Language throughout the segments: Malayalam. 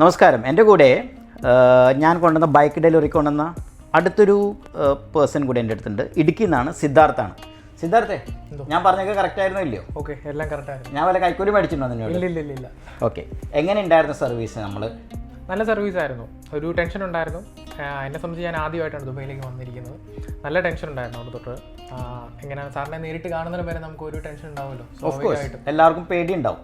നമസ്കാരം. എൻ്റെ കൂടെ ഞാൻ കൊണ്ടുവന്ന ബൈക്ക് ഡെലിവറി കൊണ്ടുവന്ന അടുത്തൊരു പേഴ്സൺ കൂടെ എൻ്റെ അടുത്തുണ്ട്. ഇടുക്കിയിൽ നിന്നാണ്, സിദ്ധാർത്ഥാണ്. സിദ്ധാർത്ഥേ, ഞാൻ പറഞ്ഞൊക്കെ കറക്റ്റ് ആയിരുന്നോ ഇല്ലയോ? ഓക്കെ, എല്ലാം കറക്റ്റായിരുന്നു. ഞാൻ വല്ല കൈക്കൂലി മേടിച്ചിട്ടുണ്ടോ നിന്നോട്? ഇല്ല. ഓക്കെ, എങ്ങനെ ഉണ്ടായിരുന്നു സർവീസ്? നമ്മൾ നല്ല സർവീസായിരുന്നു. ഒരു ടെൻഷൻ ഉണ്ടായിരുന്നു. എന്നെ സംബന്ധിച്ച് ഞാൻ ആദ്യമായിട്ടാണ് ദുബൈയിലേക്ക് വന്നിരിക്കുന്നത്. നല്ല ടെൻഷൻ ഉണ്ടായിരുന്നു അവിടെ തൊട്ട്. എങ്ങനെയാണ് സാറിനെ നേരിട്ട് കാണുന്നതിന് വരെ നമുക്ക് ഒരു ടെൻഷൻ ഉണ്ടാവുമല്ലോ, സ്വാഭാവികമായിട്ടും എല്ലാവർക്കും പേടി ഉണ്ടാവും.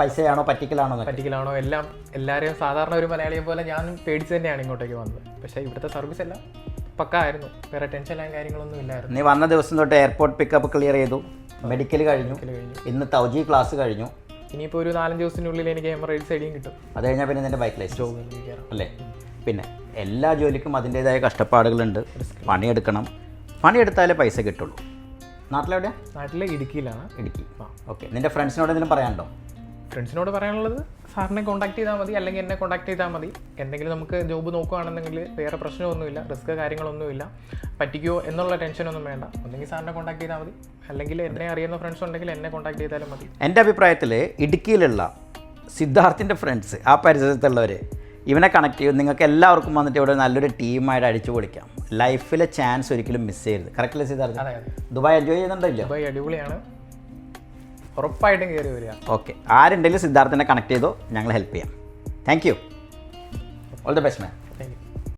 പൈസയാണോ പറ്റിക്കലാണോ എല്ലാം. എല്ലാവരെയും സാധാരണ ഒരു മലയാളിയെ പോലെ ഞാൻ പേടിച്ച് തന്നെയാണ് ഇങ്ങോട്ടേക്ക് വന്നത്. പക്ഷേ ഇവിടുത്തെ സർവീസ് എല്ലാം പക്ക ആയിരുന്നു. വേറെ ടെൻഷനും കാര്യങ്ങളൊന്നും ഇല്ലായിരുന്നു. നീ വന്ന ദിവസം തൊട്ട് എയർപോർട്ട് പിക്കപ്പ് ക്ലിയർ ചെയ്തു, മെഡിക്കൽ കഴിഞ്ഞു, ഇന്ന് തൗജി ക്ലാസ് കഴിഞ്ഞു. ഇനിയിപ്പോൾ ഒരു 4-5 ദിവസത്തിനുള്ളിൽ എനിക്ക് എമറേറ്റ്സ് ഐഡിയും കിട്ടും. അത് കഴിഞ്ഞാൽ പിന്നെ നിൻ്റെ ബൈക്ക് ലൈസൻസ് അല്ലേ? പിന്നെ എല്ലാ ജോലിക്കും അതിൻ്റേതായ കഷ്ടപ്പാടുകളുണ്ട്. പണിയെടുക്കണം. പണിയെടുത്താലേ പൈസ കിട്ടുള്ളൂ. നാട്ടിലെവിടെയാ? നാട്ടിലെ ഇടുക്കിയിലാണ്. ഇടുക്കി. ഓക്കെ. നിൻ്റെ ഫ്രണ്ട്സിനോട് എന്തെങ്കിലും പറയാനുണ്ടോ? ഫ്രണ്ട്സിനോട് പറയാനുള്ളത്, സാറിനെ കോൺടാക്ട് ചെയ്താൽ മതി, അല്ലെങ്കിൽ എന്നെ കോൺടാക്ട് ചെയ്താൽ മതി. എന്തെങ്കിലും നമുക്ക് ജോബ് നോക്കുകയാണെന്നുണ്ടെങ്കിൽ വേറെ പ്രശ്നമൊന്നുമില്ല, റിസ്ക് കാര്യങ്ങളൊന്നുമില്ല. പറ്റിക്കുമോ എന്നുള്ള ടെൻഷനൊന്നും വേണ്ട. ഒന്നെങ്കിൽ സാറിനെ കോൺടാക്ട് ചെയ്താൽ മതി, അല്ലെങ്കിൽ എന്നെ അറിയുന്ന ഫ്രണ്ട്സ് ഉണ്ടെങ്കിൽ എന്നെ കോൺടാക്ട് ചെയ്താലും മതി. എൻ്റെ അഭിപ്രായത്തിൽ ഇടുക്കിയിലുള്ള സിദ്ധാർത്ഥിൻ്റെ ഫ്രണ്ട്സ്, ആ പരിസരത്തുള്ളവർ, ഇവനെ കണക്ട് ചെയ്യും. നിങ്ങൾക്ക് എല്ലാവർക്കും വന്നിട്ട് ഇവിടെ നല്ലൊരു ടീമായിട്ട് അടിച്ചു പൊളിക്കാം. ലൈഫിലെ ചാൻസ് ഒരിക്കലും മിസ് ചെയ്യരുത്. കറക്റ്റല്ലേ സിദ്ധാർത്ഥ? അതെ. ദുബായ് എൻജോയ് ചെയ്യുന്നുണ്ടോ? ഇല്ല, ദുബായ് അടിപൊളിയാണ്. ഉറപ്പായിട്ടും കയറി വരിക. ഓക്കെ, ആരുണ്ടെങ്കിലും സിദ്ധാർത്ഥിനെ കണക്ട് ചെയ്തോ, ഞങ്ങൾ ഹെൽപ്പ് ചെയ്യാം. Thank you. All the best man.